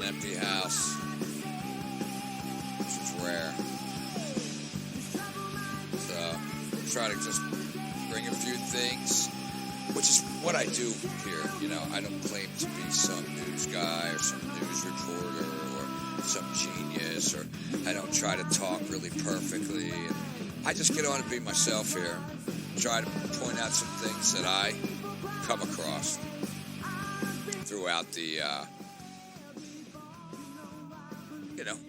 empty house, which is rare. So try to just bring a few things, which is what I do here. You know, I don't claim to be some news guy or some news reporter or some genius, or I don't try to talk really perfectly. And I just get on and be myself here. Try to point out some things that I come across throughout the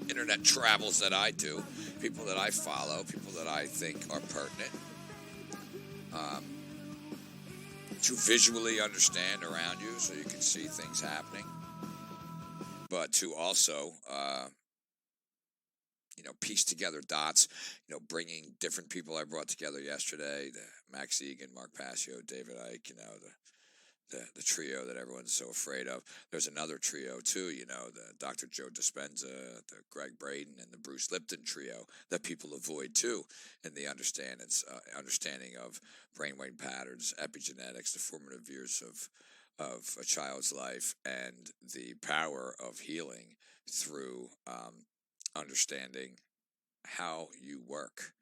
internet travels that I do, people that I follow, people that I think are pertinent, to visually understand around you so you can see things happening, but to also piece together dots, bringing different people I brought together yesterday, Max Egan, Mark Passio, David Icke, the trio that everyone's so afraid of. There's another trio too, the Dr. Joe Dispenza, the Greg Braden, and the Bruce Lipton trio that people avoid too, in the understanding of brainwave patterns, epigenetics, the formative years of a child's life, and the power of healing through understanding how you work.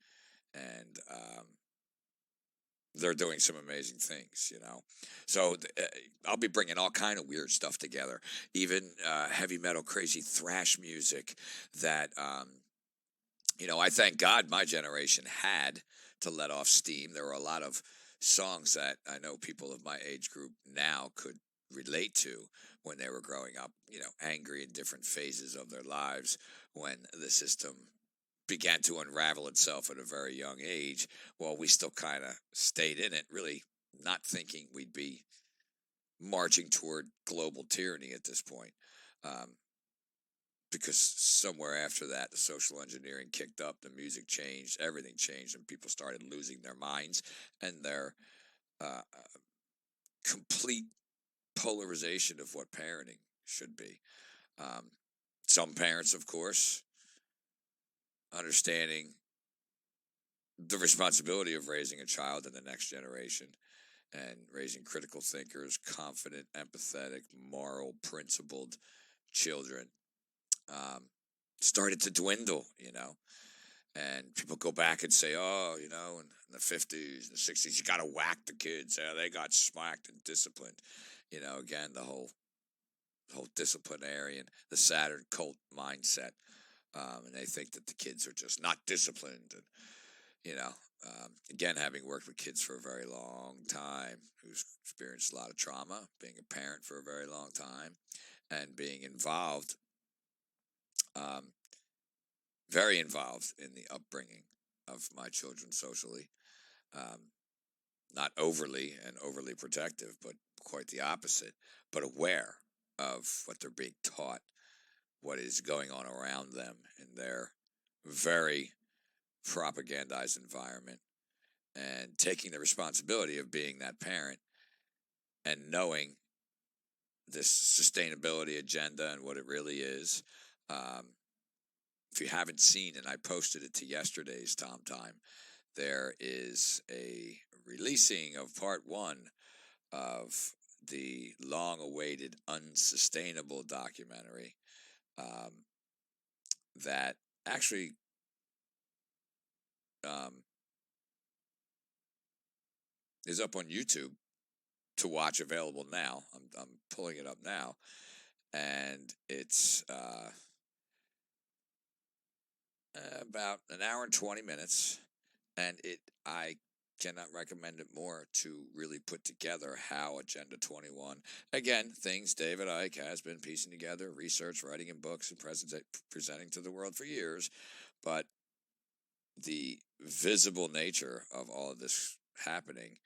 And they're doing some amazing things, So I'll be bringing all kind of weird stuff together, even heavy metal, crazy thrash music that, I thank God my generation had to let off steam. There were a lot of songs that I know people of my age group now could relate to when they were growing up, angry in different phases of their lives when the system began to unravel itself at a very young age, while we still kind of stayed in it, really not thinking we'd be marching toward global tyranny at this point. Because somewhere after that, the social engineering kicked up, the music changed, everything changed, and people started losing their minds and their complete polarization of what parenting should be. Some parents, of course, understanding the responsibility of raising a child in the next generation and raising critical thinkers, confident, empathetic, moral, principled children, started to dwindle, and people go back and say, oh, in the 50s, the 60s, you got to whack the kids. Yeah, they got smacked and disciplined. Again, the whole disciplinarian, the Saturn cult mindset. And they think that the kids are just not disciplined. And, again, having worked with kids for a very long time, who's experienced a lot of trauma, being a parent for a very long time, and being involved, very involved in the upbringing of my children socially. Not overly protective, but quite the opposite, but aware of what they're being taught, what is going on around them in their very propagandized environment, and taking the responsibility of being that parent and knowing this sustainability agenda and what it really is. If you haven't seen, and I posted it to yesterday's Tom Time, there is a releasing of part 1 of the long-awaited Unsustainable documentary that actually is up on YouTube to watch, available now. I'm pulling it up now, and it's about an hour and 20 minutes, and I cannot recommend it more to really put together how Agenda 21, again, things David Icke has been piecing together, research, writing in books, and presenting to the world for years, but the visible nature of all of this happening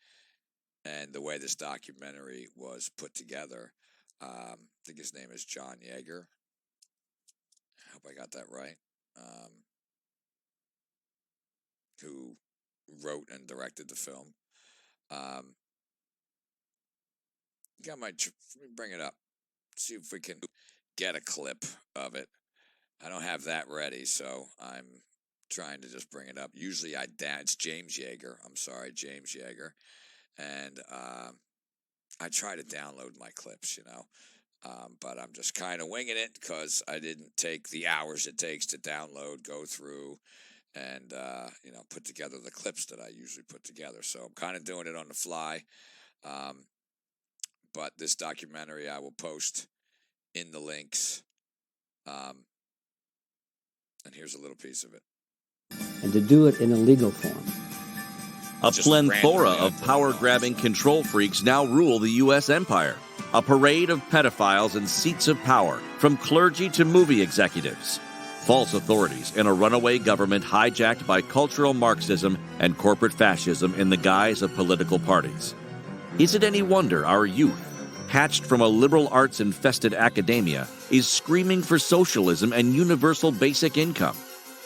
and the way this documentary was put together. I think his name is John Yeager. I hope I got that right. Who wrote and directed the film. Let me bring it up. See if we can get a clip of it. I don't have that ready, so I'm trying to just bring it up. Usually it's James Yeager. I'm sorry, James Yeager. And I try to download my clips, But I'm just kind of winging it because I didn't take the hours it takes to download, go through, and put together the clips that I usually put together. So I'm kind of doing it on the fly. Um, but this documentary I will post in the links. And here's a little piece of it. And to do it in a legal form. A plethora of power-grabbing control freaks now rule the U.S. empire. A parade of pedophiles and seats of power, from clergy to movie executives. False authorities in a runaway government hijacked by cultural Marxism and corporate fascism in the guise of political parties. Is it any wonder our youth, hatched from a liberal arts-infested academia, is screaming for socialism and universal basic income?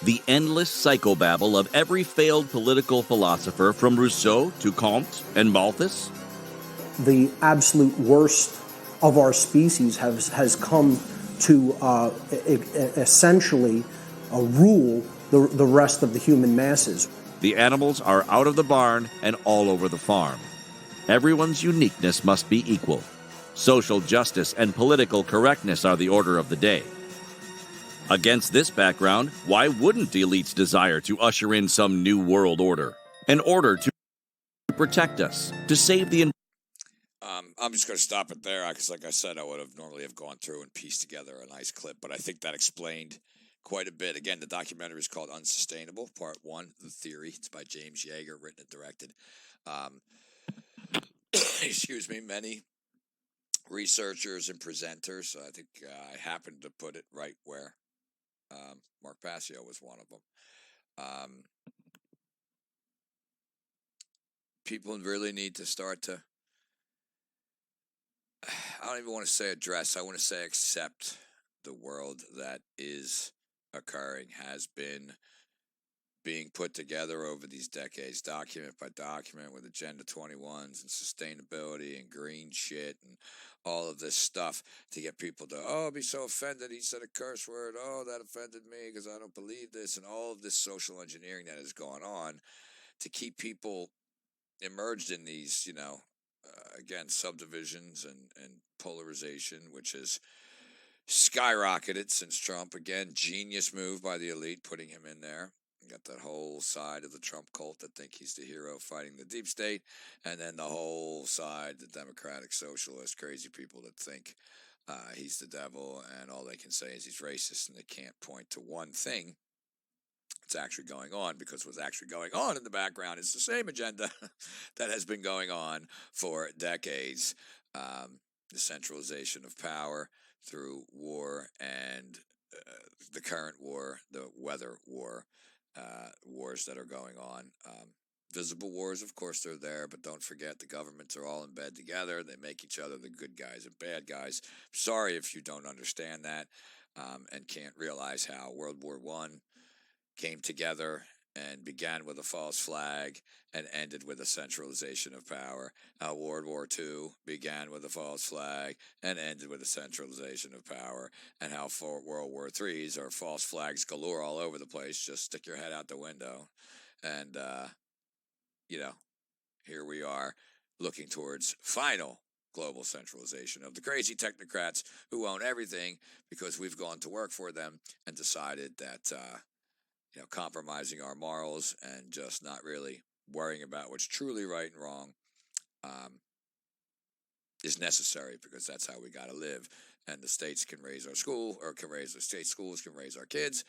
The endless psychobabble of every failed political philosopher from Rousseau to Comte and Malthus? The absolute worst of our species has come to essentially rule the rest of the human masses. The animals are out of the barn and all over the farm. Everyone's uniqueness must be equal. Social justice and political correctness are the order of the day. Against this background, why wouldn't elites desire to usher in some new world order? An order to protect us, to save the environment. I'm just going to stop it there because, like I said, I would have normally have gone through and pieced together a nice clip, but I think that explained quite a bit. Again, the documentary is called Unsustainable, Part 1, The Theory. It's by James Yeager, written and directed. Excuse me, many researchers and presenters. So I think I happened to put it right where Mark Passio was one of them. People really need to start to, I don't even want to say address, I want to say accept the world that is occurring, has been being put together over these decades, document by document, with Agenda 21s and sustainability and green shit and all of this stuff to get people to, be so offended he said a curse word, that offended me because I don't believe this, and all of this social engineering that has gone on to keep people emerged in these, again, subdivisions and polarization, which has skyrocketed since Trump. Again, genius move by the elite, putting him in there. You got that whole side of the Trump cult that think he's the hero fighting the deep state, and then the whole side, the democratic socialist crazy people that think he's the devil, and all they can say is he's racist, and they can't point to one thing that's actually going on, because what's actually going on in the background is the same agenda that has been going on for decades. The centralization of power through war and the current war, the weather war, wars that are going on. Visible wars, of course, they're there, but don't forget the governments are all in bed together. They make each other the good guys and bad guys. Sorry if you don't understand that and can't realize how World War I came together and began with a false flag and ended with a centralization of power. World War II began with a false flag and ended with a centralization of power. And how for World War III's are false flags galore all over the place. Just stick your head out the window. And, here we are looking towards final global centralization of the crazy technocrats who own everything because we've gone to work for them and decided that, compromising our morals and just not really worrying about what's truly right and wrong is necessary, because that's how we got to live. And the states can raise our school, or can raise the state schools, can raise our kids,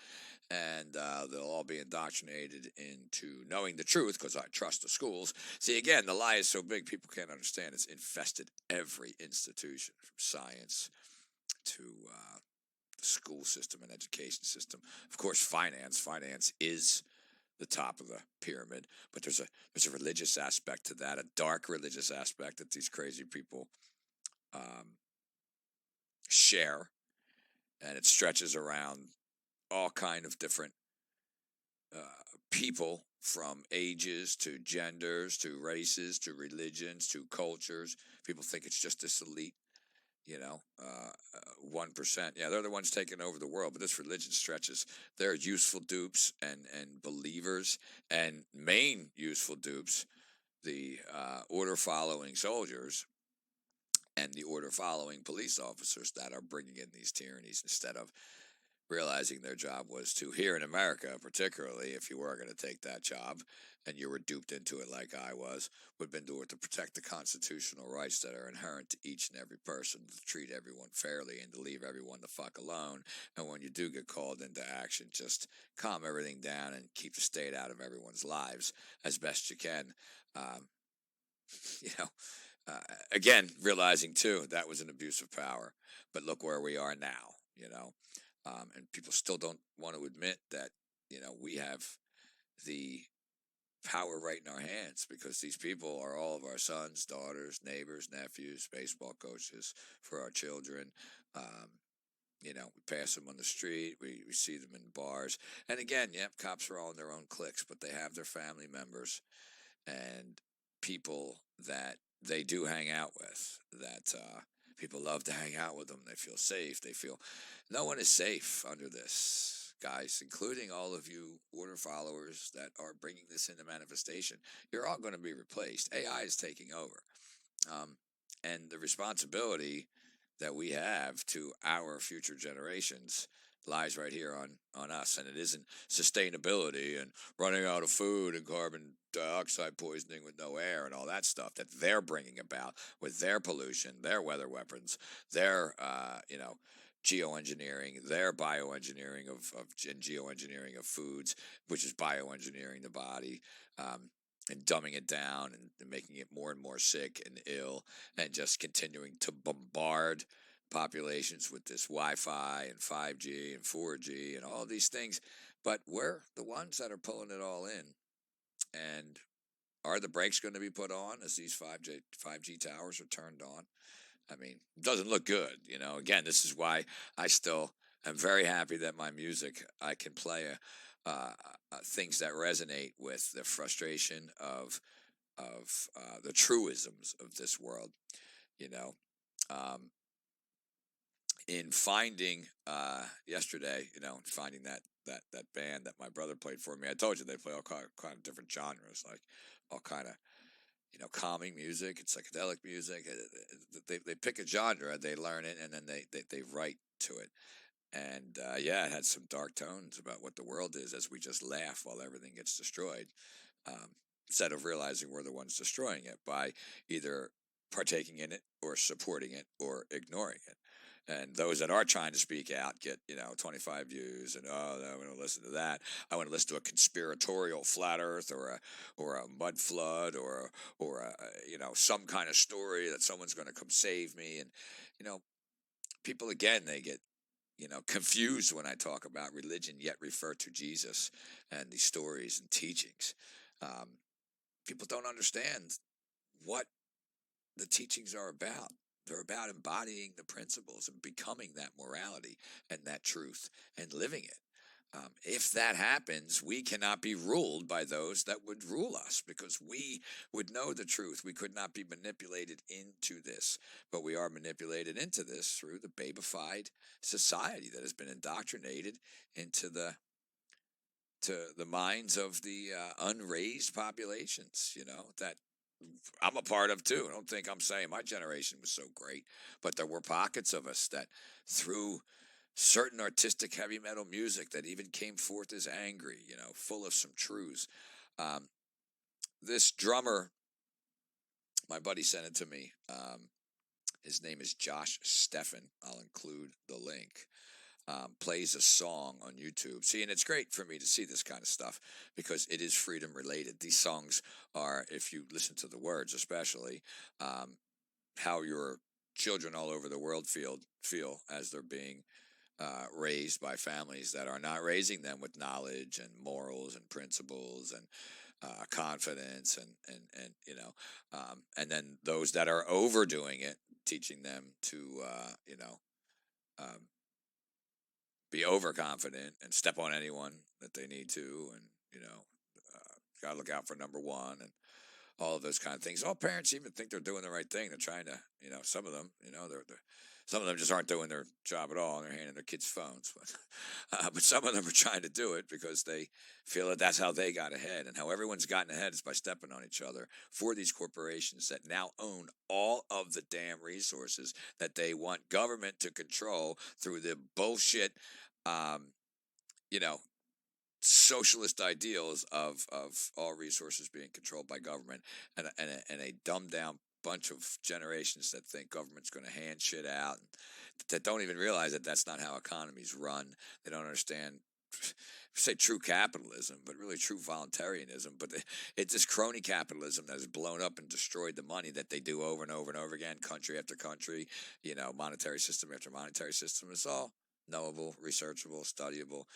and they'll all be indoctrinated into knowing the truth, because I trust the schools. See, again, the lie is so big, people can't understand. It's infested every institution, from science to the school system and education system. Of course, finance is the top of the pyramid, but there's a religious aspect to that, a dark religious aspect that these crazy people share, and it stretches around all kind of different people, from ages to genders to races to religions to cultures. People think it's just this elite 1%. Yeah, they're the ones taking over the world, but this religion stretches. They're useful dupes and believers, and main useful dupes, the order-following soldiers, and the order following police officers that are bringing in these tyrannies instead of realizing their job was to, here in America particularly, if you were going to take that job and you were duped into it like I was, would have been to protect the constitutional rights that are inherent to each and every person, to treat everyone fairly and to leave everyone the fuck alone. And when you do get called into action, just calm everything down and keep the state out of everyone's lives as best you can. Um, you know, again, realizing too that was an abuse of power. But look where we are now, and people still don't want to admit that, we have the power right in our hands because these people are all of our sons, daughters, neighbors, nephews, baseball coaches for our children. Um, we pass them on the street, we see them in bars. And again, yep, cops are all in their own cliques, but they have their family members and people that they do hang out with, that people love to hang out with them. They feel safe. They feel no one is safe under this, guys, including all of you order followers that are bringing this into manifestation. You're all going to be replaced. AI is taking over. And the responsibility that we have to our future generations lies right here on us. And it isn't sustainability and running out of food and carbon dioxide poisoning with no air and all that stuff that they're bringing about with their pollution, their weather weapons, their, geoengineering, their bioengineering and geoengineering of foods, which is bioengineering the body, and dumbing it down and making it more and more sick and ill, and just continuing to bombard populations with this Wi-Fi and 5G and 4G and all these things. But we're the ones that are pulling it all in. And are the brakes going to be put on as these 5G towers are turned on? I mean, it doesn't look good. Again, this is why I still am very happy that my music, I can play things that resonate with the frustration of the truisms of this world. In finding yesterday, finding that band that my brother played for me. I told you they play all kind of different genres, like all kind of calming music and psychedelic music. They pick a genre, they learn it, and then they write to it. And it had some dark tones about what the world is as we just laugh while everything gets destroyed, instead of realizing we're the ones destroying it by either partaking in it or supporting it or ignoring it. And those that are trying to speak out get, 25 views, and no, I want to listen to that. I want to listen to a conspiratorial flat Earth or a mud flood or some kind of story that someone's going to come save me. And people again, they get confused when I talk about religion, yet refer to Jesus and these stories and teachings. People don't understand what the teachings are about. They're about embodying the principles and becoming that morality and that truth and living it. If that happens, we cannot be ruled by those that would rule us because we would know the truth. We could not be manipulated into this, but we are manipulated into this through the babified society that has been indoctrinated into the minds of the unraised populations, that I'm a part of too. I don't think I'm saying my generation was so great, but there were pockets of us that through certain artistic heavy metal music that even came forth as angry, full of some truths. This drummer, my buddy sent it to me. His name is Josh Steffen. I'll include the link. Plays a song on YouTube. See, and it's great for me to see this kind of stuff because it is freedom related. These songs are, if you listen to the words especially, how your children all over the world feel as they're being raised by families that are not raising them with knowledge and morals and principles and confidence and then those that are overdoing it, teaching them to be overconfident and step on anyone that they need to, and gotta look out for number one and all of those kind of things. All parents even think they're doing the right thing. They're trying to, some of them, Some of them just aren't doing their job at all, and they're handing their kids phones. But some of them are trying to do it because they feel that that's how they got ahead. And how everyone's gotten ahead is by stepping on each other for these corporations that now own all of the damn resources that they want government to control through the bullshit, socialist ideals of all resources being controlled by government, and a dumbed down bunch of generations that think government's going to hand shit out, and that don't even realize that that's not how economies run. They don't understand, say, true capitalism, but really true voluntarism. But it's this crony capitalism that has blown up and destroyed the money that they do over and over and over again, country after country, monetary system after monetary system. It's all knowable, researchable, studyable.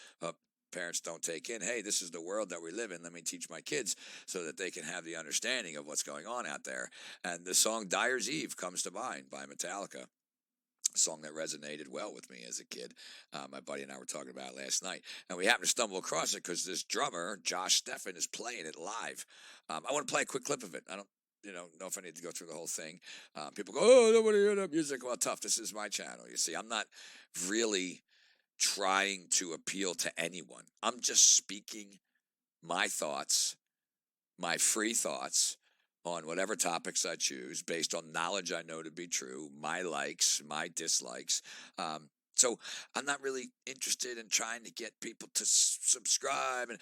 Parents don't take in, hey, this is the world that we live in. Let me teach my kids so that they can have the understanding of what's going on out there. And the song Dyer's Eve comes to mind by Metallica, a song that resonated well with me as a kid. My buddy and I were talking about it last night. And we happened to stumble across it because this drummer, Josh Steffen, is playing it live. I want to play a quick clip of it. I don't know if I need to go through the whole thing. People go, oh, nobody hear that music. Well, tough. This is my channel. You see, I'm not really trying to appeal to anyone. I'm just speaking my thoughts, my free thoughts on whatever topics I choose based on knowledge I know to be true, my likes, my dislikes. So I'm not really interested in trying to get people to subscribe. And,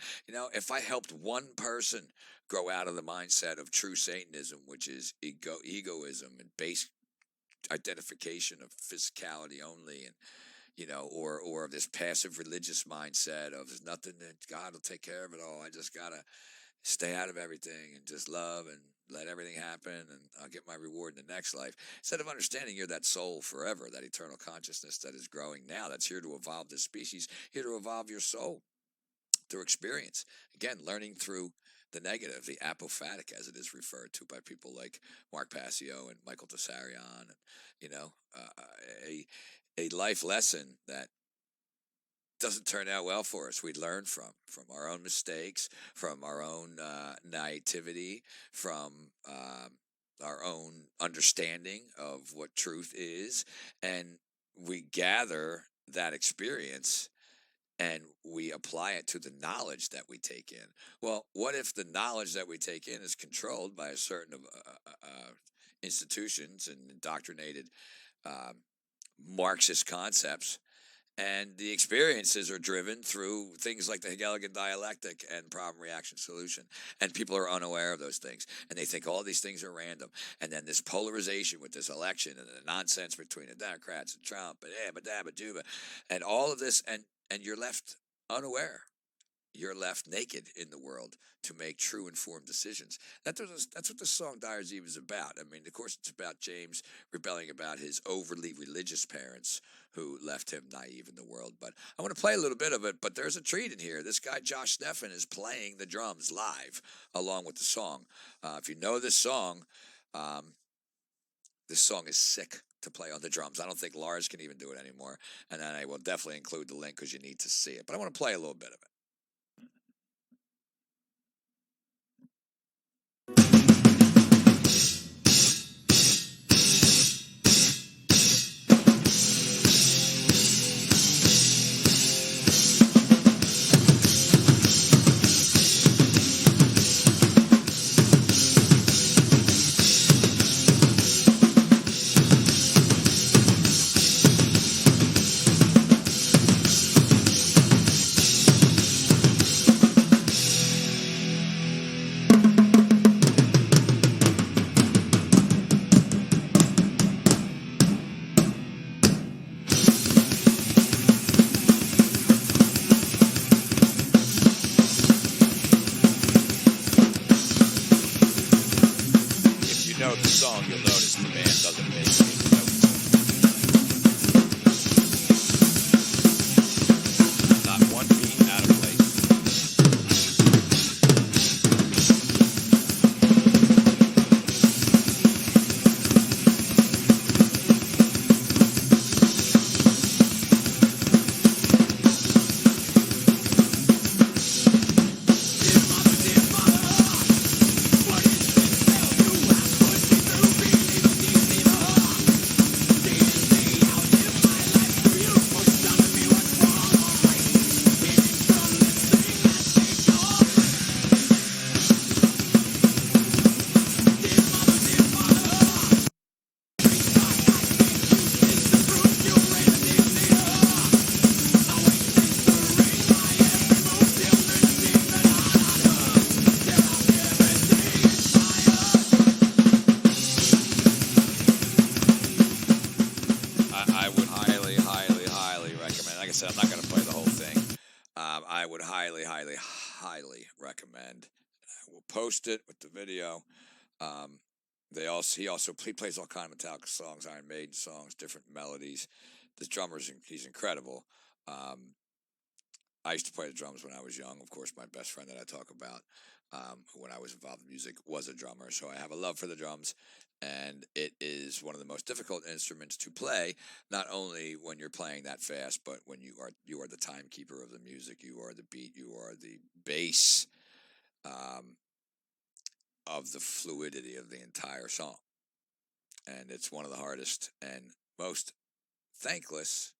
if I helped one person grow out of the mindset of true Satanism, which is egoism and base identification of physicality only, and or of this passive religious mindset of there's nothing that God will take care of it all. I just gotta stay out of everything and just love and let everything happen, and I'll get my reward in the next life. Instead of understanding you're that soul forever, that eternal consciousness that is growing now, that's here to evolve this species, here to evolve your soul through experience. Again, learning through the negative, the apophatic, as it is referred to by people like Mark Passio and Michael Tsarion, and a life lesson that doesn't turn out well for us. We learn from our own mistakes, from our own naivety, from our own understanding of what truth is, and we gather that experience and we apply it to the knowledge that we take in. Well, what if the knowledge that we take in is controlled by a certain institutions and indoctrinated Marxist concepts, and the experiences are driven through things like the Hegelian dialectic and problem, reaction, solution, and people are unaware of those things, and they think all these things are random, and then this polarization with this election and the nonsense between the Democrats and Trump and all of this, and you're left unaware. You're left naked in the world to make true informed decisions. That's what the song Dyer's Eve is about. I mean, of course, it's about James rebelling about his overly religious parents who left him naive in the world. But I want to play a little bit of it, but there's a treat in here. This guy, Josh Steffen, is playing the drums live along with the song. If you know this song is sick to play on the drums. I don't think Lars can even do it anymore. And then I will definitely include the link because you need to see it. But I want to play a little bit of it. would highly, highly, highly recommend. I will post it with the video. He plays all kind of Metallica songs, Iron Maiden songs, different melodies. The drummer's he's incredible. I used to play the drums when I was young. Of course, my best friend that I talk about, when I was involved in music, was a drummer. So I have a love for the drums, and it is one of the most difficult instruments to play. Not only when you're playing that fast, but when you are the timekeeper of the music. You are the beat. You are the bass of the fluidity of the entire song, and it's one of the hardest and most thankless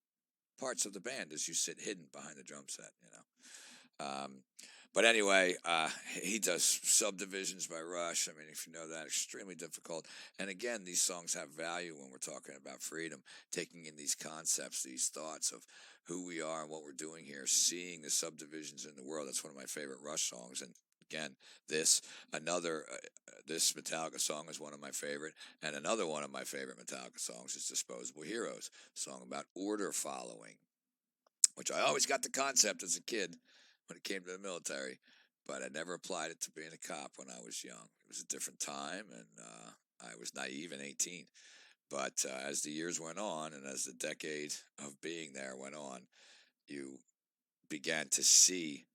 parts of the band as you sit hidden behind the drum set, But anyway, he does Subdivisions by Rush. I mean, if you know that, extremely difficult. And again, these songs have value when we're talking about freedom, taking in these concepts, these thoughts of who we are and what we're doing here, seeing the subdivisions in the world. That's one of my favorite Rush songs. And again, this Metallica song is one of my favorite, and another one of my favorite Metallica songs is Disposable Heroes, a song about order following, which I always got the concept as a kid when it came to the military, but I never applied it to being a cop when I was young. It was a different time, and I was naive and 18. But as the years went on, and as the decade of being there went on, you began to see,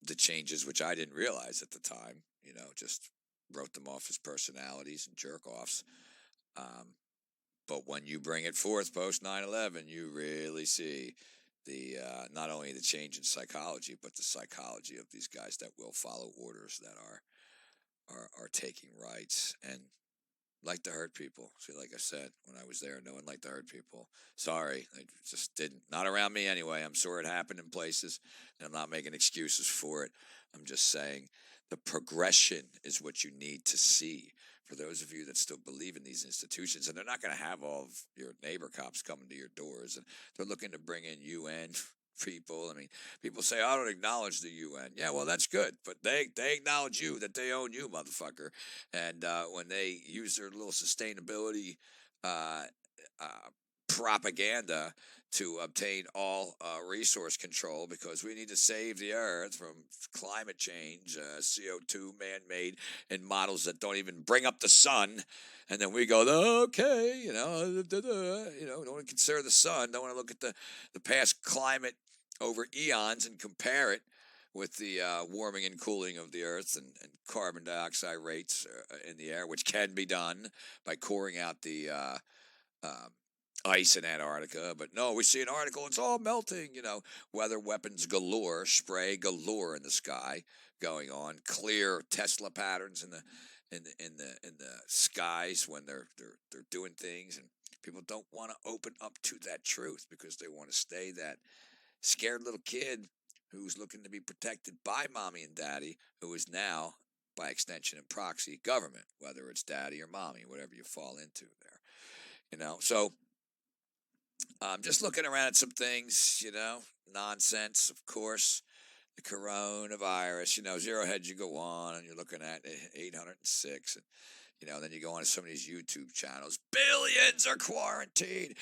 the changes, which I didn't realize at the time, just wrote them off as personalities and jerk-offs. But when you bring it forth post 9/11, you really see the not only the change in psychology, but the psychology of these guys that will follow orders, that are taking rights and like to hurt people. See, like I said, when I was there, no one liked to hurt people. Sorry, they just didn't. Not around me anyway. I'm sure it happened in places, and I'm not making excuses for it. I'm just saying the progression is what you need to see for those of you that still believe in these institutions. And they're not going to have all of your neighbor cops coming to your doors, and they're looking to bring in UN people. I mean, people say, I don't acknowledge the UN. Yeah, well, that's good. But they acknowledge you, that they own you, motherfucker. And when they use their little sustainability propaganda to obtain all resource control, because we need to save the earth from climate change, CO2 man-made, and models that don't even bring up the sun. And then we go, okay, don't want to consider the sun, don't want to look at the past climate over eons and compare it with the warming and cooling of the earth, and carbon dioxide rates in the air, which can be done by coring out the ice in Antarctica. But no, we see an article, it's all melting, weather weapons galore, spray galore in the sky going on, clear Tesla patterns in the skies when they're doing things, and people don't want to open up to that truth because they want to stay that scared little kid who's looking to be protected by mommy and daddy, who is now, by extension and proxy, government, whether it's daddy or mommy, whatever you fall into there. So just looking around at some things, nonsense, of course. The coronavirus, zero hedge, you go on and you're looking at 806, and then you go on to some of these YouTube channels. Billions are quarantined.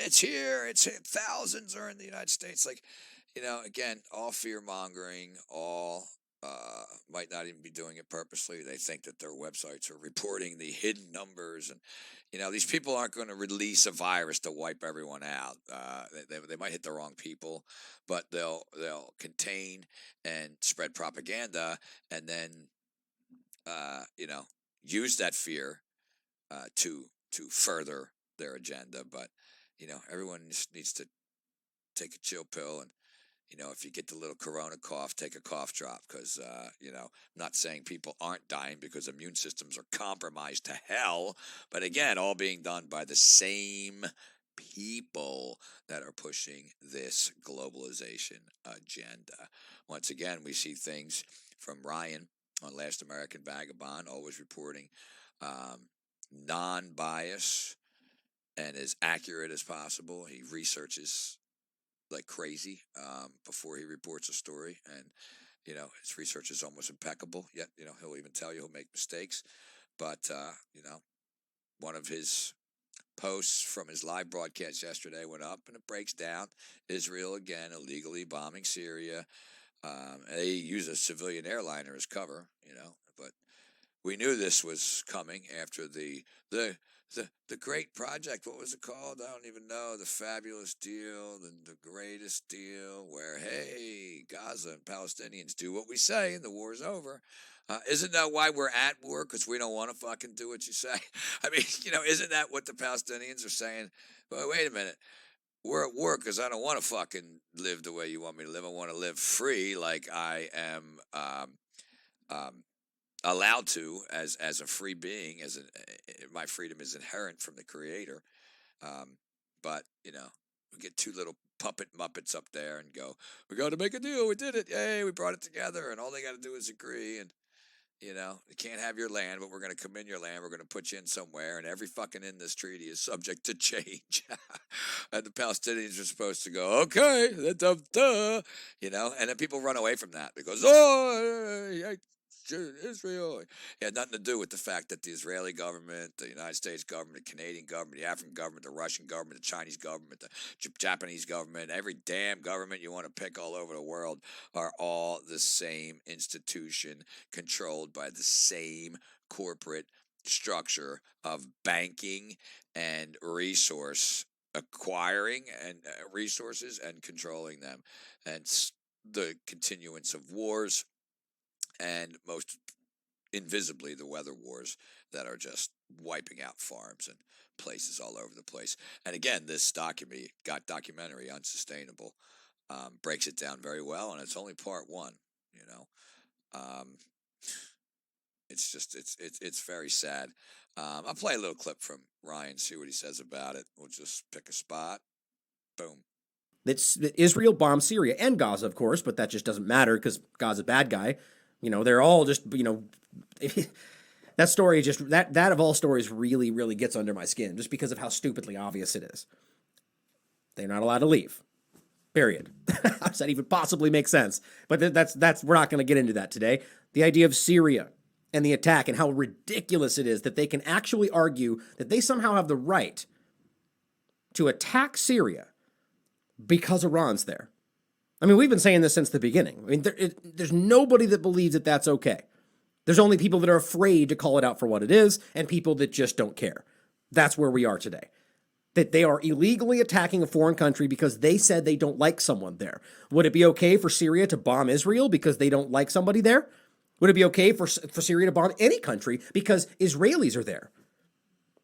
It's here. It's thousands are in the United States. Like, again, all fear mongering, all might not even be doing it purposely. They think that their websites are reporting the hidden numbers, and these people aren't going to release a virus to wipe everyone out. They might hit the wrong people, but they'll contain and spread propaganda, and then use that fear to further their agenda. But everyone just needs to take a chill pill, and if you get the little corona cough, take a cough drop, because I'm not saying people aren't dying because immune systems are compromised to hell, but again, all being done by the same people that are pushing this globalization agenda. Once again, we see things from Ryan on Last American Vagabond, always reporting non-bias and as accurate as possible. He researches like crazy before he reports a story, and his research is almost impeccable. Yet he'll even tell you he'll make mistakes, but one of his posts from his live broadcast yesterday went up, and it breaks down Israel again illegally bombing Syria. They use a civilian airliner as cover, but we knew this was coming after the great project. What was it called? I don't even know. The fabulous deal, the greatest deal, where hey, Gaza and Palestinians do what we say, and the war's over. Isn't that why we're at war? Because we don't want to fucking do what you say. I mean, isn't that what the Palestinians are saying? Well, wait a minute. We're at war because I don't want to fucking live the way you want me to live. I want to live free, like I am allowed to as a free being. My freedom is inherent from the Creator. But we get two little puppet muppets up there and go, we got to make a deal. We did it. Yay, we brought it together, and all they got to do is agree. And you can't have your land, but we're going to come in your land. We're going to put you in somewhere, and every fucking in this treaty is subject to change. And the Palestinians are supposed to go, okay, duh, and then people run away from that because, Israel. It had nothing to do with the fact that the Israeli government, the United States government, the Canadian government, the African government, the Russian government, the Chinese government, the Japanese government, every damn government you want to pick all over the world are all the same institution controlled by the same corporate structure of banking and resource acquiring and resources and controlling them, and the continuance of wars, and most invisibly the weather wars that are just wiping out farms and places all over the place. And again, this documentary Unsustainable breaks it down very well, and it's only part one. It's just it's very sad. I'll play a little clip from Ryan, see what he says about it. We'll just pick a spot. Boom. It's Israel bombed Syria and Gaza, of course, but that just doesn't matter because Gaza's a bad guy. They're all just, that story just, that of all stories really, really gets under my skin just because of how stupidly obvious it is. They're not allowed to leave. Period. How does that even possibly make sense? But we're not going to get into that today. The idea of Syria and the attack and how ridiculous it is that they can actually argue that they somehow have the right to attack Syria because Iran's there. I mean, we've been saying this since the beginning. I mean, there's nobody that believes that that's okay. There's only people that are afraid to call it out for what it is, and people that just don't care. That's where we are today. That they are illegally attacking a foreign country because they said they don't like someone there. Would it be okay for Syria to bomb Israel because they don't like somebody there? Would it be okay for Syria to bomb any country because Israelis are there?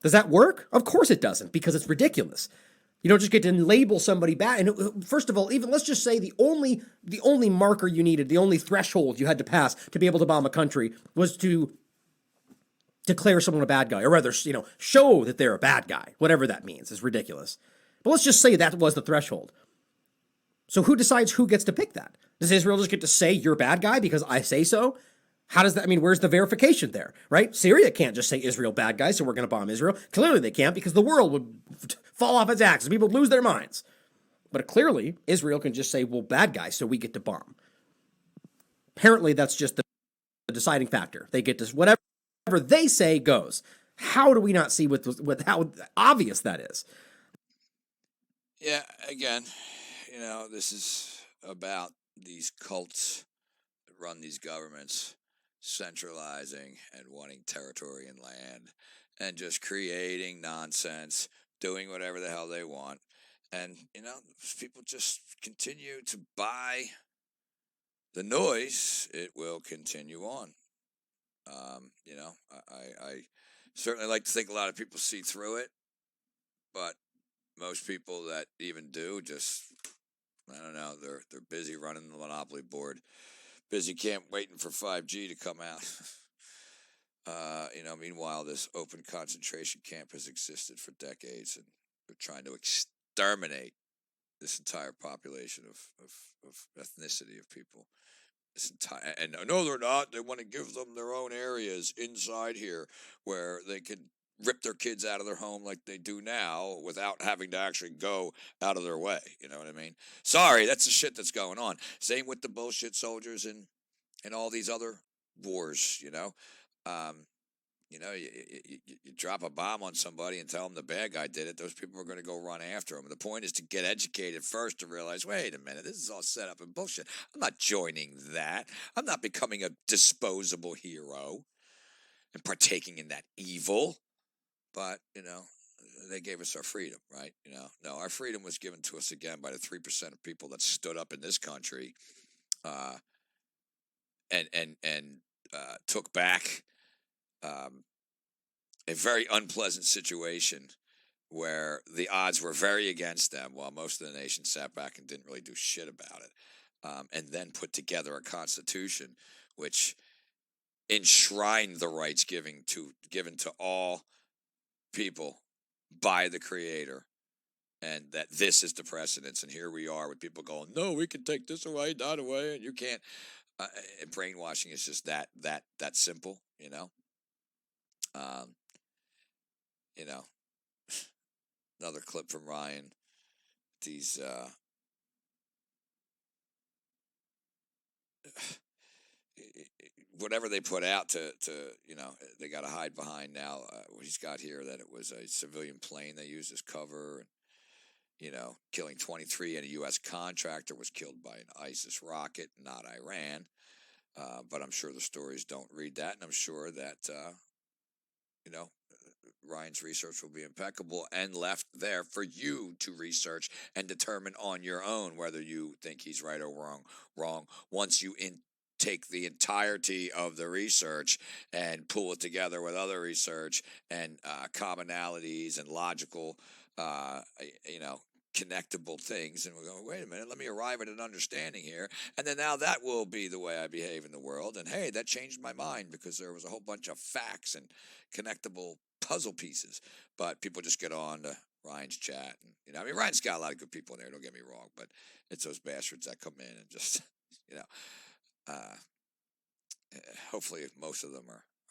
Does that work? Of course it doesn't, because it's ridiculous. You don't just get to label somebody bad. And first of all, even let's just say the only marker you needed, the only threshold you had to pass to be able to bomb a country was to declare someone a bad guy, or rather, show that they're a bad guy. Whatever that means is ridiculous. But let's just say that was the threshold. So who decides who gets to pick that? Does Israel just get to say you're a bad guy because I say so? How does that, where's the verification there, right? Syria can't just say Israel bad guy, so we're going to bomb Israel. Clearly they can't, because the world would fall off its axis. People would lose their minds. But clearly, Israel can just say, well, bad guy, so we get to bomb. Apparently, that's just the deciding factor. They get to, whatever they say goes. How do we not see with how obvious that is? Yeah, again, this is about these cults that run these governments centralizing and wanting territory and land and just creating nonsense, doing whatever the hell they want. And, people just continue to buy the noise. It will continue on. I certainly like to think a lot of people see through it, but most people that even do just, I don't know, they're busy running the Monopoly board. Busy waiting for 5G to come out. Meanwhile, this open concentration camp has existed for decades, and they're trying to exterminate this entire population of ethnicity of people. And no, they're not. They want to give them their own areas inside here where they can rip their kids out of their home like they do now without having to actually go out of their way. You know what I mean? Sorry, that's the shit that's going on. Same with the bullshit soldiers and all these other wars, You know, you drop a bomb on somebody and tell them the bad guy did it. Those people are going to go run after him. The point is to get educated first to realize, wait a minute, this is all set up and bullshit. I'm not joining that. I'm not becoming a disposable hero and partaking in that evil. But, you know, they gave us our freedom, right? You know, no, our freedom was given to us again by the 3% of people that stood up in this country and took back a very unpleasant situation where the odds were very against them while most of the nation sat back and didn't really do shit about it, and then put together a constitution which enshrined the rights given to all people by the Creator, and that this is the precedence. And here we are with people going, no, we can take this away, that away, and you can't. Brainwashing is just that simple, you know. You know, another clip from Ryan. These whatever they put out to you know, they got to hide behind now. He's got here that it was a civilian plane they used as cover, and you know, killing 23, and a U.S. contractor was killed by an ISIS rocket, not Iran. But I'm sure the stories don't read that, and I'm sure that you know, Ryan's research will be impeccable and left there for you to research and determine on your own whether you think he's right or wrong. Once you take the entirety of the research and pull it together with other research and commonalities and logical, you know, connectable things, and we're going, wait a minute, let me arrive at an understanding here, and then now that will be the way I behave in the world. And hey, that changed my mind because there was a whole bunch of facts and connectable puzzle pieces. But people just get on to Ryan's chat, and you know, I mean, Ryan's got a lot of good people in there, don't get me wrong, but it's those bastards that come in and just, you know, hopefully most of them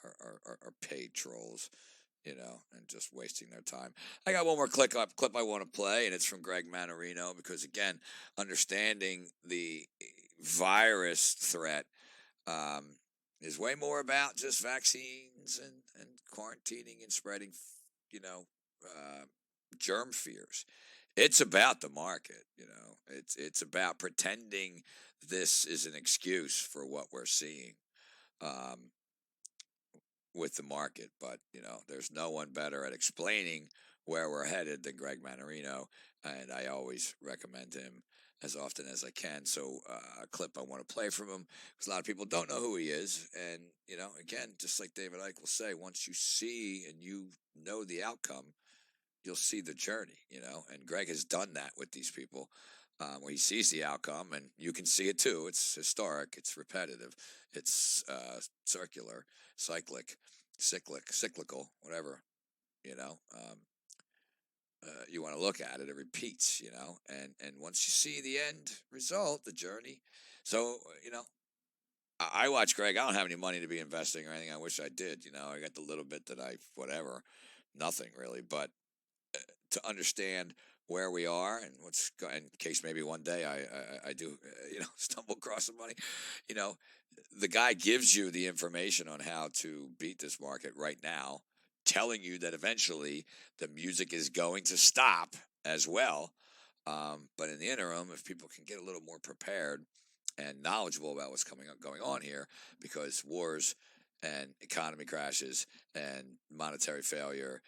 are paid trolls, you know, and just wasting their time. I got one more clip I want to play, and it's from Greg Mannarino, because again, understanding the virus threat is way more about just vaccines and quarantining and spreading, you know, germ fears. It's about the market, you know. It's about pretending this is an excuse for what we're seeing with the market. But, you know, there's no one better at explaining where we're headed than Greg Mannarino, and I always recommend him as often as I can. So a clip I want to play from him, because a lot of people don't know who he is. And, you know, again, just like David Icke will say, once you see and you know the outcome, you'll see the journey, you know. And Greg has done that with these people, where he sees the outcome, and you can see it too. It's historic, it's repetitive, it's circular, cyclical, whatever, you know. You want to look at it, it repeats, you know, and once you see the end result, the journey. So, you know, I watch Greg. I don't have any money to be investing or anything. I wish I did, you know. I got the little bit that whatever, nothing really, but to understand where we are and what's in case maybe one day I do, you know, stumble across some money, you know, the guy gives you the information on how to beat this market right now, telling you that eventually the music is going to stop as well. But in the interim, if people can get a little more prepared and knowledgeable about what's going on here, because wars and economy crashes and monetary failure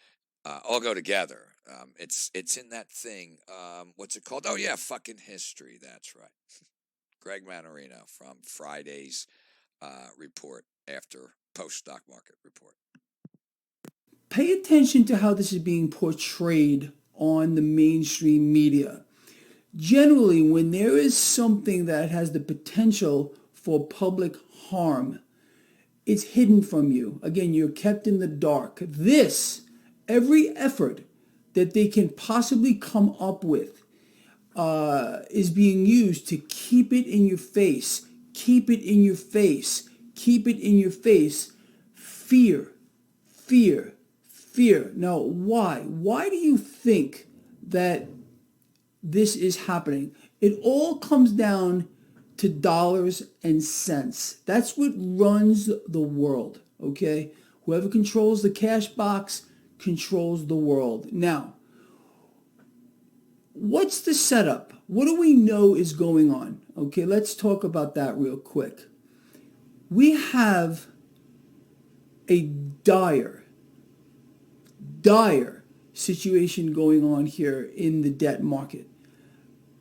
all go together. It's in that thing. What's it called? Oh yeah, fucking history. That's right. Greg Mannarino from Friday's report after post stock market report. Pay attention to how this is being portrayed on the mainstream media. Generally, when there is something that has the potential for public harm, it's hidden from you. Again, you're kept in the dark. Every effort that they can possibly come up with is being used to keep it in your face, keep it in your face, keep it in your face. Fear, fear, fear. Now, why? Why do you think that this is happening? It all comes down to dollars and cents. That's what runs the world, okay? Whoever controls the cash box controls the world. Now, what's the setup? What do we know is going on? Okay, let's talk about that real quick. We have a dire situation going on here in the debt market.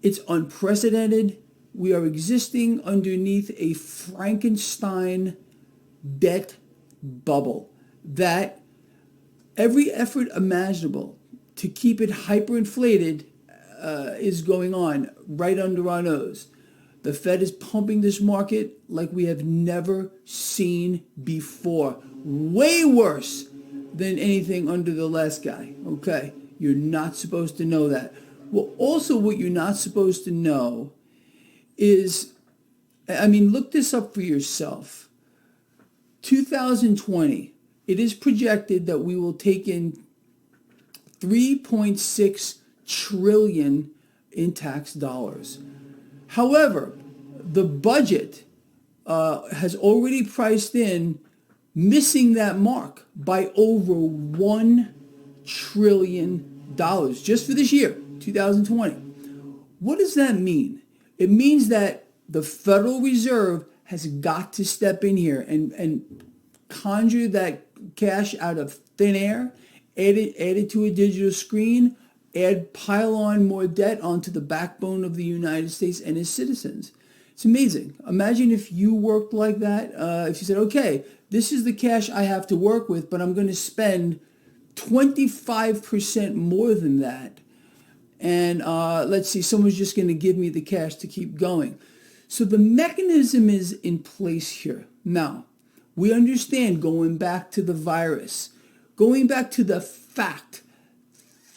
It's unprecedented. We are existing underneath a Frankenstein debt bubble that every effort imaginable to keep it hyperinflated is going on right under our nose. The Fed is pumping this market like we have never seen before. Way worse than anything under the last guy. Okay, you're not supposed to know that. Well, also what you're not supposed to know is, look this up for yourself. 2020, it is projected that we will take in $3.6 trillion in tax dollars. However, the budget has already priced in missing that mark by over $1 trillion just for this year, 2020. What does that mean? It means that the Federal Reserve has got to step in here and conjure that cash out of thin air, add it to a digital screen, pile on more debt onto the backbone of the United States and its citizens. It's amazing. Imagine if you worked like that. If you said, okay, this is the cash I have to work with, but I'm going to spend 25% more than that. And let's see, someone's just going to give me the cash to keep going. So the mechanism is in place here. Now, we understand, going back to the virus, going back to the fact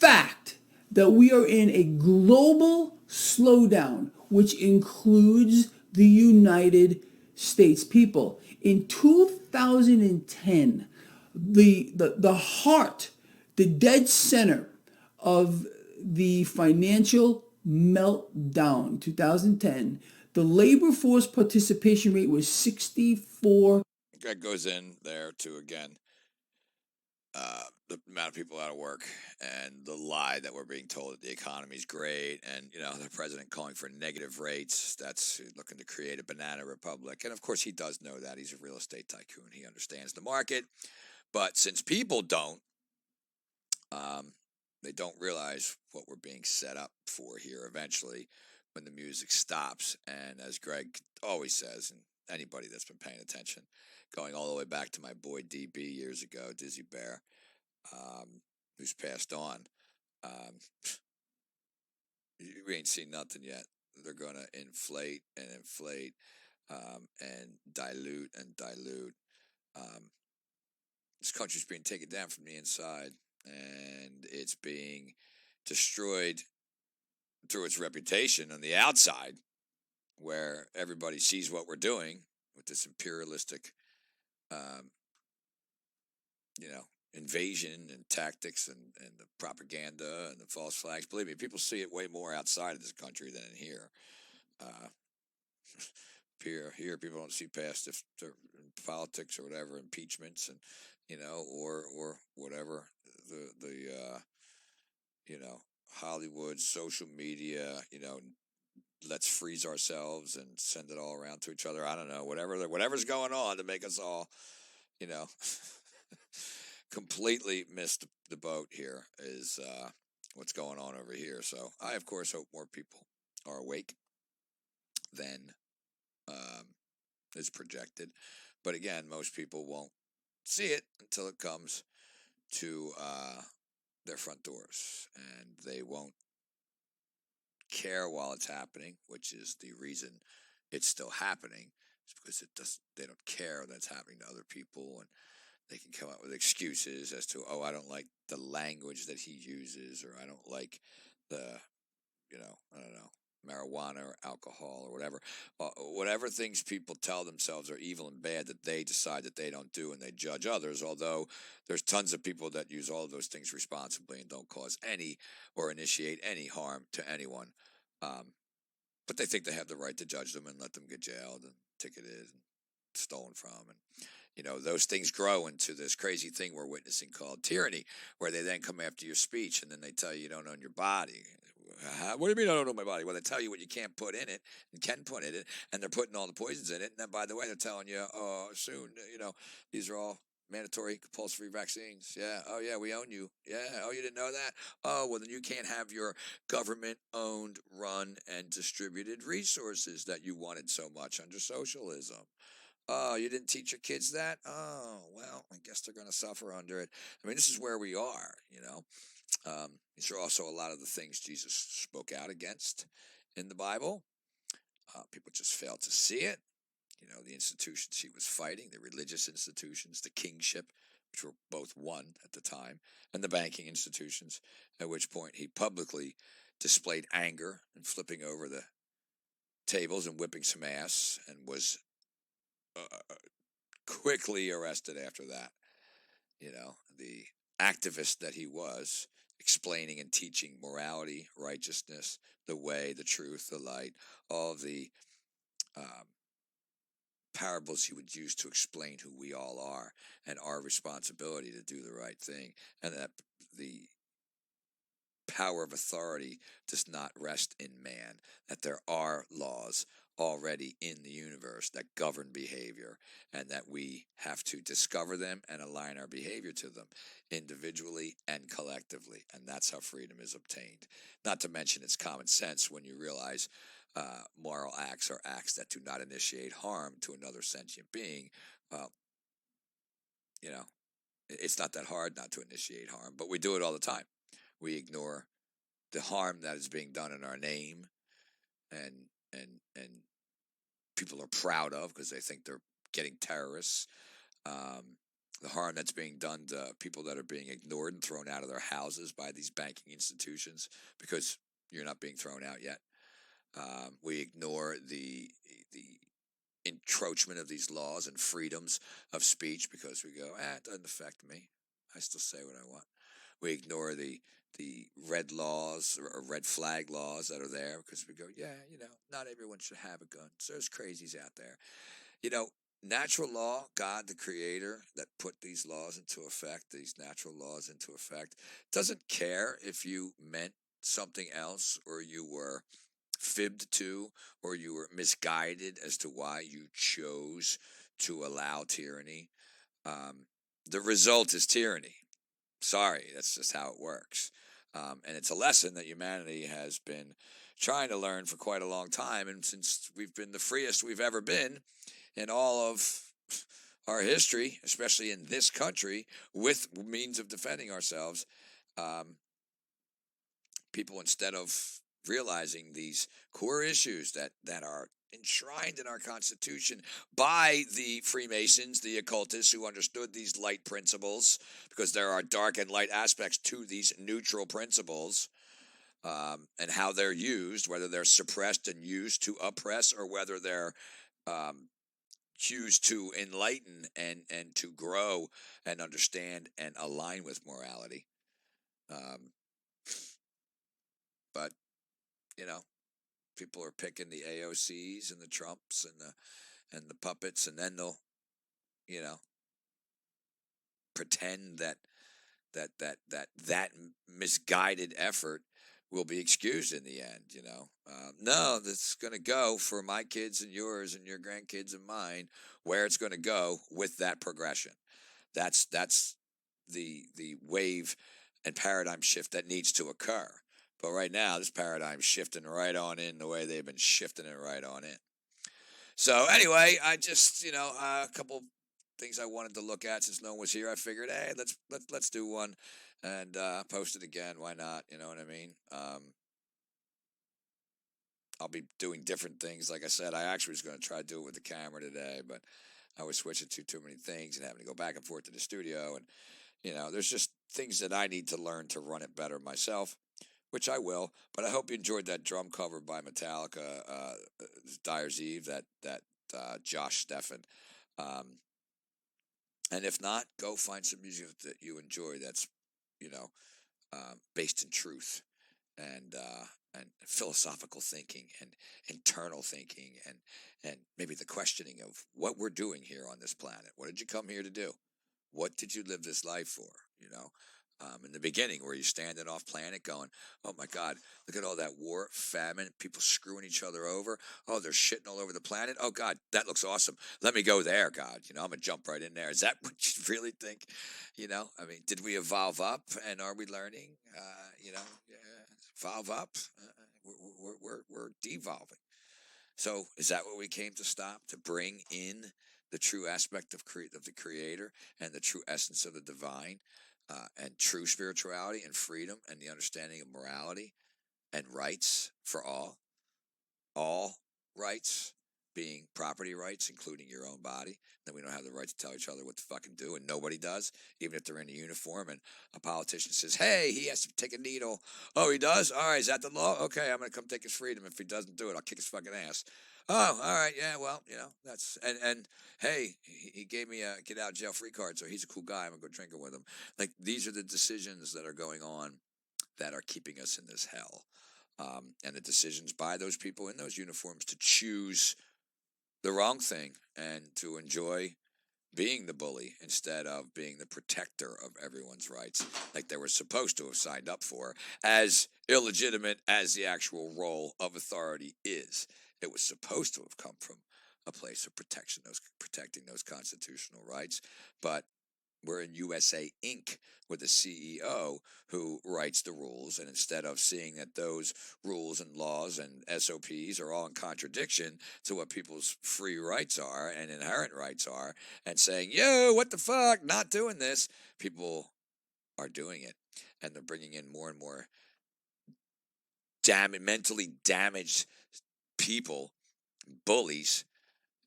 that we are in a global slowdown, which includes the United States people. In 2010, the heart, the dead center of the financial meltdown, 2010, the labor force participation rate was 64. That goes in there to, again, the amount of people out of work and the lie that we're being told that the economy's great, and the president calling for negative rates. That's looking to create a banana republic. And of course he does know that. He's a real estate tycoon. He understands the market. But since people don't, they don't realize what we're being set up for here eventually when the music stops. And as Greg always says, and anybody that's been paying attention, going all the way back to my boy DB years ago, Dizzy Bear, who's passed on, we ain't seen nothing yet. They're going to inflate and inflate and dilute and dilute. This country's being taken down from the inside, and it's being destroyed through its reputation on the outside, where everybody sees what we're doing with this imperialistic, invasion and tactics and the propaganda and the false flags. Believe me, people see it way more outside of this country than in here. Here, people don't see past if they're in politics or whatever, impeachments and or whatever the Hollywood, social media, let's freeze ourselves and send it all around to each other. I don't know, whatever's going on to make us all, completely miss the boat here is what's going on over here. So I, of course, hope more people are awake than is projected. But again, most people won't see it until it comes to their front doors, and they won't care while it's happening, which is the reason it's still happening. It's because they don't care that it's happening to other people, and they can come up with excuses as to, I don't like the language that he uses, or I don't like the, I don't know, marijuana or alcohol or whatever. Whatever things people tell themselves are evil and bad that they decide that they don't do, and they judge others, although there's tons of people that use all of those things responsibly and don't cause any or initiate any harm to anyone. But they think they have the right to judge them and let them get jailed and ticketed and stolen from. And those things grow into this crazy thing we're witnessing called tyranny, where they then come after your speech and then they tell you don't own your body. What do you mean I don't own my body? Well, they tell you what you can't put in it and can put in it, and they're putting all the poisons in it. And then, by the way, they're telling you, oh, soon, these are all mandatory compulsory vaccines. Yeah. Oh, yeah, we own you. Yeah. Oh, you didn't know that? Oh, well, then you can't have your government-owned, run, and distributed resources that you wanted so much under socialism. Oh, you didn't teach your kids that? Oh, well, I guess they're going to suffer under it. I mean, this is where we are, These are also a lot of the things Jesus spoke out against in the Bible. People just failed to see it. The institutions he was fighting, the religious institutions, the kingship, which were both one at the time, and the banking institutions, at which point he publicly displayed anger and flipping over the tables and whipping some ass, and was quickly arrested after that. The activist that he was, explaining and teaching morality, righteousness, the way, the truth, the light, all of the parables he would use to explain who we all are and our responsibility to do the right thing, and that the power of authority does not rest in man, that there are laws already in the universe that govern behavior, and that we have to discover them and align our behavior to them individually and collectively. And that's how freedom is obtained. Not to mention it's common sense when you realize moral acts are acts that do not initiate harm to another sentient being. Well, it's not that hard not to initiate harm, but we do it all the time. We ignore the harm that is being done in our name, and people are proud of because they think they're getting terrorists. The harm that's being done to people that are being ignored and thrown out of their houses by these banking institutions because you're not being thrown out yet. We ignore the encroachment of these laws and freedoms of speech because we go, it doesn't affect me. I still say what I want. We ignore the red laws or red flag laws that are there because we go, not everyone should have a gun. So there's crazies out there. Natural law, God, the creator that put these laws into effect, these natural laws into effect, doesn't care if you meant something else or you were fibbed to or you were misguided as to why you chose to allow tyranny. The result is tyranny. Sorry, that's just how it works. And it's a lesson that humanity has been trying to learn for quite a long time. And since we've been the freest we've ever been in all of our history, especially in this country, with means of defending ourselves, people, instead of realizing these core issues that are enshrined in our Constitution by the Freemasons, the occultists who understood these light principles, because there are dark and light aspects to these neutral principles, and how they're used, whether they're suppressed and used to oppress or whether they're used to enlighten and to grow and understand and align with morality. But people are picking the AOCs and the Trumps and the puppets, and then they'll pretend that misguided effort will be excused in the end. No, this is going to go for my kids and yours and your grandkids and mine, where it's going to go with that progression. That's the wave and paradigm shift that needs to occur. But right now, this paradigm's shifting right on in the way they've been shifting it right on in. So anyway, I just, a couple things I wanted to look at since no one was here. I figured, hey, let's do one and post it again. Why not? You know what I mean? I'll be doing different things. Like I said, I actually was going to try to do it with the camera today, but I was switching to too many things and having to go back and forth to the studio. And, there's just things that I need to learn to run it better myself, which I will. But I hope you enjoyed that drum cover by Metallica, Dyer's Eve, that Josh Steffen. And if not, go find some music that you enjoy that's, based in truth and and philosophical thinking and internal thinking and maybe the questioning of what we're doing here on this planet. What did you come here to do? What did you live this life for? You know, in the beginning, where you're standing off planet going, oh my God, look at all that war, famine, people screwing each other over. Oh, they're shitting all over the planet. Oh God, that looks awesome. Let me go there, God. You know, I'm going to jump right in there. Is that what you really think? You know, I mean, did we evolve up and are we learning? You know, evolve up? We're devolving. So is that what we came to stop? To bring in the true aspect of the Creator and the true essence of the divine, and true spirituality and freedom and the understanding of morality and rights for all rights being property rights, including your own body. Then we don't have the right to tell each other what to fucking do, and nobody does, even if they're in a uniform. And a politician says, hey, he has to take a needle. Oh, he does? All right, is that the law? Okay, I'm going to come take his freedom. If he doesn't do it, I'll kick his fucking ass. Oh, all right, yeah, well, you know, that's, and hey, he gave me a get out jail free card, so he's a cool guy. I'm going to go drinking with him. Like, these are the decisions that are going on that are keeping us in this hell. And the decisions by those people in those uniforms to choose the wrong thing and to enjoy being the bully instead of being the protector of everyone's rights, like they were supposed to have signed up for, as illegitimate as the actual role of authority is. It was supposed to have come from a place of protecting those constitutional rights, but we're in USA Inc. with a CEO who writes the rules, and instead of seeing that those rules and laws and SOPs are all in contradiction to what people's free rights are and inherent rights are, and saying, yo, what the fuck, not doing this, people are doing it, and they're bringing in more and more mentally damaged people, bullies,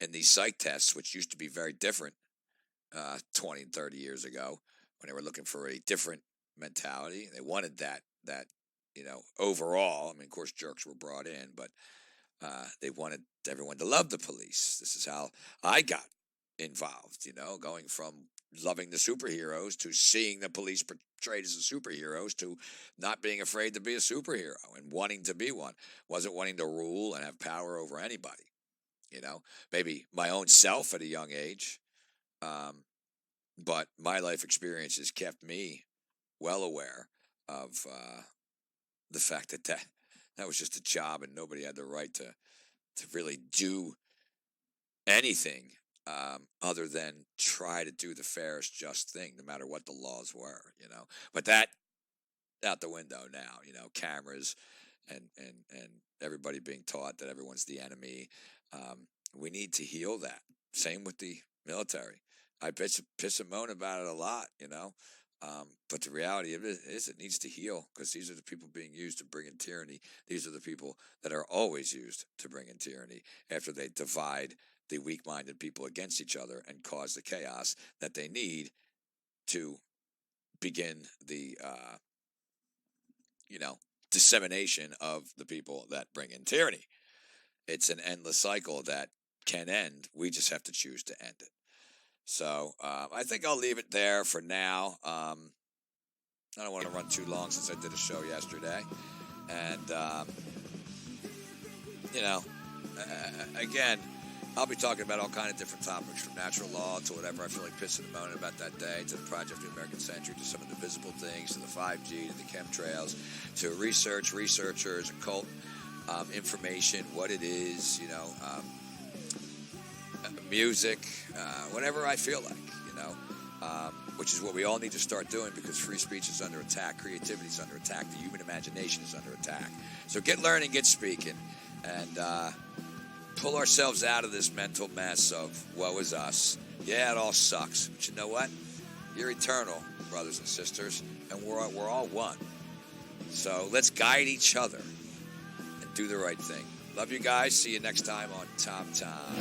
in these psych tests, which used to be very different 20 and 30 years ago, when they were looking for a different mentality. They wanted that, you know, overall. I mean, of course, jerks were brought in, but they wanted everyone to love the police. This is how I got involved, you know, going from loving the superheroes to seeing the police portrayed as the superheroes to not being afraid to be a superhero and wanting to be one. Wasn't wanting to rule and have power over anybody, you know, maybe my own self at a young age. But my life experiences kept me well aware of the fact that was just a job, and nobody had the right to really do anything other than try to do the fairest, just thing, no matter what the laws were, you know. But that out the window now, you know, cameras and everybody being taught that everyone's the enemy. We need to heal that. Same with the military. I piss and moan about it a lot, you know. But the reality of it is it needs to heal, because these are the people being used to bring in tyranny. These are the people that are always used to bring in tyranny after they divide the weak-minded people against each other and cause the chaos that they need to begin the, you know, dissemination of the people that bring in tyranny. It's an endless cycle that can end. We just have to choose to end it. So I think I'll leave it there for now. I don't want to run too long since I did a show yesterday. And, you know, again, I'll be talking about all kind of different topics, from natural law to whatever I feel like pissing and moaning about that day, to the Project of the American Century, to some of the visible things, to the 5G, to the chemtrails, to researchers, occult information, what it is, you know, music, whatever I feel like, you know, which is what we all need to start doing, because free speech is under attack, creativity is under attack, the human imagination is under attack. So get learning, get speaking, and pull ourselves out of this mental mess of woe is us. Yeah, it all sucks, but you know what? You're eternal, brothers and sisters, and we're all one. So let's guide each other and do the right thing. Love you guys. See you next time on Tom Time.